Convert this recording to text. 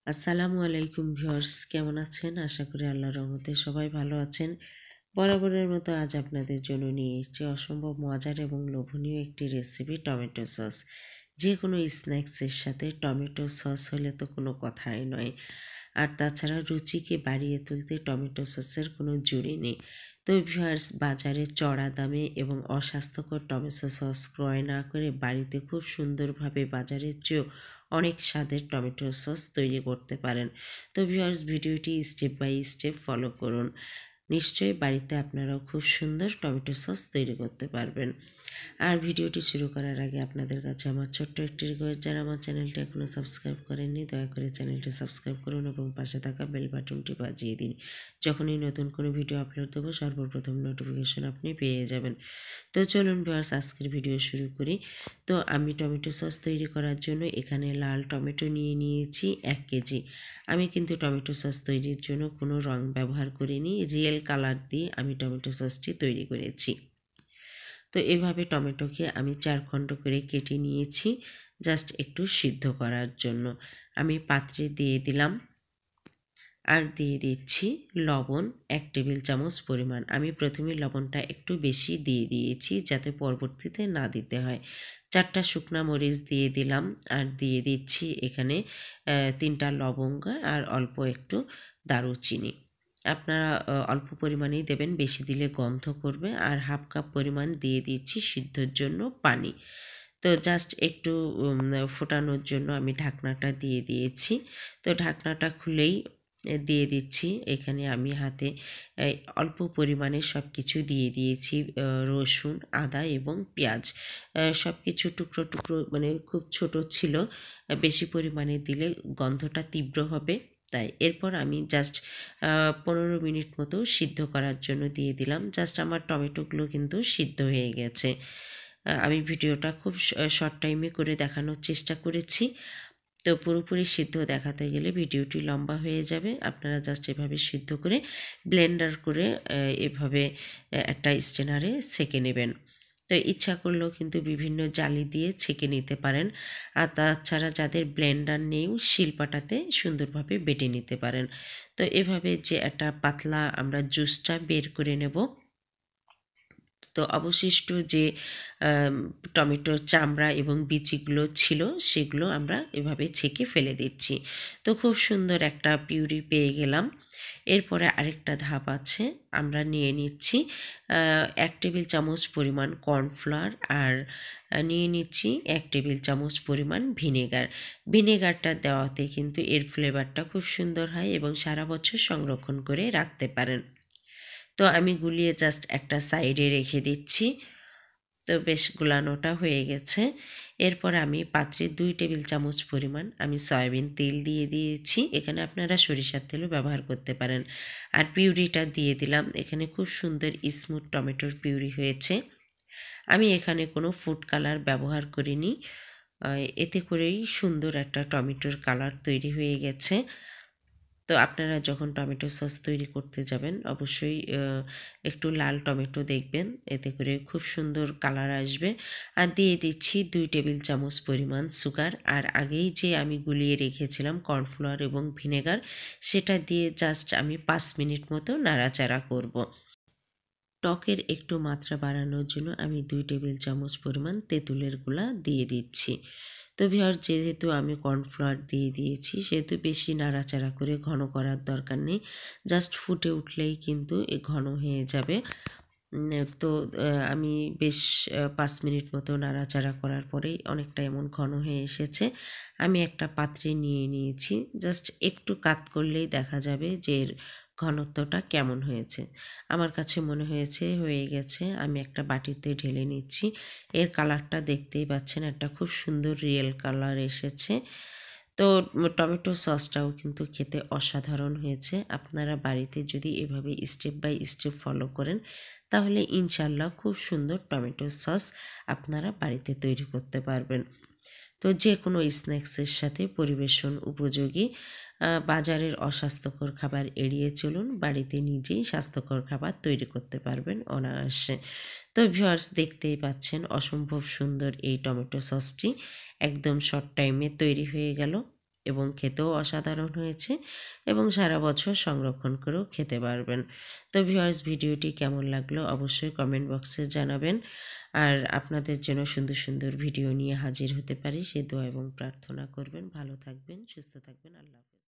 আসসালামু আলাইকুম ভিউয়ার্স, কেমন আছেন? আশা করি আল্লাহর রহমতে সবাই ভালো আছেন। বরাবরের মতো আজ আপনাদের জন্য নিয়ে এসেছি অসম্ভব মজার এবং লোভনীয় একটি রেসিপি, টমেটো সস। যে কোনো স্ন্যাক্সের সাথে টমেটো সস হলে তো কোনো কথাই নয়। আর তাছাড়া রুচিকে বাড়িয়ে তুলতে টমেটো সসের কোনো জুড়ি নেই। তো ভিউয়ার্স, বাজারে চড়া দামে এবং অস্বাস্থ্যকর টমেটো সস ক্রয় না করে বাড়িতে খুব সুন্দরভাবে বাজারের চেয়েও অনেক স্বাদের টমেটো সস তৈরি করতে পারেন। তো ভিউয়ার্স, ভিডিওটি স্টেপ বাই স্টেপ ফলো করুন। নিশ্চয়ই বাড়িতে আপনারাও খুব সুন্দর টমেটো সস তৈরি করতে পারবেন। আর ভিডিওটি শুরু করার আগে আপনাদের কাছে আমার ছোট্ট একটি রিকোয়েস্ট, যারা আমার চ্যানেলটি এখনও সাবস্ক্রাইব করেননি দয়া করে চ্যানেলটি সাবস্ক্রাইব করুন এবং পাশে থাকা বেল বাটনটি বাজিয়ে দিন। যখনই নতুন কোনো ভিডিও আপলোড দেবো সর্বপ্রথম নোটিফিকেশন আপনি পেয়ে যাবেন। তো চলুন ভিউয়ার্স, আজকের ভিডিও শুরু করি। তো আমি টমেটো সস তৈরি করার জন্য এখানে লাল টমেটো নিয়ে নিয়েছি 1 কেজি। আমি কিন্তু টমেটো সস তৈরির জন্য কোনো রং ব্যবহার করিনি, রিয়েল কালার দিয়ে আমি টমেটো সসটি তৈরি করেছি। তো এভাবে টমেটোকে আমি 4 খণ্ড করে কেটে নিয়েছি জাস্ট একটু সিদ্ধ করার জন্য। আমি পাত্রে দিয়ে দিলাম আর দিয়ে দিচ্ছি লবণ 1 টেবিল চামচ পরিমাণ। আমি প্রথমে লবণটা একটু বেশি দিয়ে দিয়েছি যাতে পরবর্তীতে না দিতে হয়। 4টা শুকনা মরিচ দিয়ে দিলাম আর দিয়ে দিচ্ছি এখানে 3টা লবঙ্গ আর অল্প একটু দারুচিনি। আপনারা অল্প পরিমাণেই দেবেন, বেশি দিলে গন্ধ করবে। আর 1/2 কাপ পরিমাণ দিয়ে দিচ্ছি সিদ্ধর জন্য পানি। তো জাস্ট একটু ফোটানোর জন্য আমি ঢাকনাটা দিয়ে দিয়েছি। তো ঢাকনাটা খুলেই দিয়ে দিচ্ছি এখানে আমি হাতে অল্প পরিমাণে সব কিছু দিয়ে দিয়েছি, রসুন, আদা এবং পেঁয়াজ। সব কিছু টুকরো টুকরো, মানে খুব ছোট ছিল, বেশি পরিমাণে দিলে গন্ধটা তীব্র হবে তাই। এরপর আমি জাস্ট 15 মিনিট মতো সিদ্ধ করার জন্য দিয়ে দিলাম। জাস্ট আমার টমেটোগুলো কিন্তু সিদ্ধ হয়ে গেছে। আমি ভিডিওটা খুব শর্ট টাইমে করে দেখানোর চেষ্টা করেছি। তো পুরোপুরি সিদ্ধ দেখাতে গেলে ভিডিওটি লম্বা হয়ে যাবে। আপনারা জাস্ট এভাবে সিদ্ধ করে ব্লেন্ডার করে এভাবে একটা স্ট্রেনারে ছেঁকে নেবেন। তো ইচ্ছা করলেও কিন্তু বিভিন্ন জালি দিয়ে ছেঁকে নিতে পারেন। আর তাছাড়া যাদের ব্লেন্ডার নেই শিলপাটাতে সুন্দরভাবে বেটে নিতে পারেন। তো এভাবে যে একটা পাতলা আমরা জুসটা বের করে নেব। তো অবশিষ্ট যে টমেটোর চামড়া এবং বিচিগুলো ছিল সেগুলো আমরা এভাবে ছেঁকে ফেলে দিচ্ছি। তো খুব সুন্দর একটা পিউরি পেয়ে গেলাম। এরপরে আরেকটা ধাপ আছে, আমরা নিয়ে নিচ্ছি 1 টেবিল চামচ পরিমাণ কর্নফ্লাওয়ার আর নিয়ে নিচ্ছি 1 টেবিল চামচ পরিমাণ ভিনেগার। ভিনেগারটা দেওয়াতে কিন্তু এর ফ্লেভারটা খুব সুন্দর হয় এবং সারা বছর সংরক্ষণ করে রাখতে পারেন। তো আমি গুলিয়ে জাস্ট একটা সাইডে রেখে দিচ্ছি। তো বেশ গুলানোটা হয়ে গেছে। এরপর আমি পাত্রে 2 টেবিল চামচ পরিমাণ আমি সয়াবিন তেল দিয়ে দিয়েছি। এখানে আপনারা সরিষার তেলও ব্যবহার করতে পারেন। আর পিউরিটা দিয়ে দিলাম। এখানে খুব সুন্দর স্মুথ টমেটোর পিউরি হয়েছে। আমি এখানে কোনো ফুড কালার ব্যবহার করিনি। এতে করেই সুন্দর একটা টমেটোর কালার তৈরি হয়ে গেছে। তো আপনারা যখন টমেটো সস তৈরি করতে যাবেন অবশ্যই একটু লাল টমেটো দেখবেন, এতে করে খুব সুন্দর কালার আসবে। আর দিয়ে দিচ্ছি 2 টেবিল চামচ পরিমাণ সুগার। আর আগেই যে আমি গুলিয়ে রেখেছিলাম কর্নফ্লাওয়ার এবং ভিনেগার, সেটা দিয়ে জাস্ট আমি 5 মিনিট মতো নাড়াচাড়া করব। টকের একটু মাত্রা বাড়ানোর জন্য আমি 2 টেবিল চামচ পরিমাণ তেঁতুলের গুঁড়া দিয়ে দিচ্ছি। তো ভিউয়ার্স, যেহেতু আমি কর্নফ্লাওয়ার দিয়ে দিয়েছি সেহেতু বেশি নাড়াচাড়া করে ঘন করার দরকার নেই। জাস্ট ফুটে উঠলেই কিন্তু এ ঘন হয়ে যাবে। তো আমি বেশ 5 মিনিট মতো নাড়াচাড়া করার পরেই অনেকটা এমন ঘন হয়ে এসেছে। আমি একটা পাত্রে নিয়ে নিয়েছি। জাস্ট একটু কাত করলেই দেখা যাবে যে এর ঘনত্বটা কেমন হয়েছে। আমার কাছে মনে হয়েছে হয়ে গেছে। আমি একটা বাটিতে ঢেলে নিচ্ছি। এর কালারটা দেখতেই পাচ্ছেন, একটা খুব সুন্দর রিয়েল কালার এসেছে। তো টমেটো সসটাও কিন্তু খেতে অসাধারণ হয়েছে। আপনারা বাড়িতে যদি এভাবে স্টেপ বাই স্টেপ ফলো করেন তাহলে ইনশাল্লাহ খুব সুন্দর টমেটো সস আপনারা বাড়িতে তৈরি করতে পারবেন। তো যে কোনো স্ন্যাক্সের সাথে পরিবেশন উপযোগী। বাজারের অস্বাস্থ্যকর খাবার এড়িয়ে চলুন, বাড়িতে নিজেই স্বাস্থ্যকর খাবার তৈরি করতে পারবেন অনায়াসে। তো ভিউয়ার্স, দেখতেই পাচ্ছেন অসম্ভব সুন্দর এই টমেটো সসটি একদম শর্ট টাইমে তৈরি হয়ে গেল। এবং খেতেও অসাধারণ হয়েছে এবং সারা বছর সংরক্ষণ করেও খেতে পারবেন। তো ভিউয়ার্স, ভিডিওটি কেমন লাগলো অবশ্যই কমেন্ট বক্সে জানাবেন। আর আপনাদের জন্য সুন্দর সুন্দর ভিডিও নিয়ে হাজির হতে পারি সে দোয়া এবং প্রার্থনা করবেন। ভালো থাকবেন, সুস্থ থাকবেন। আল্লাহ হাফেজ।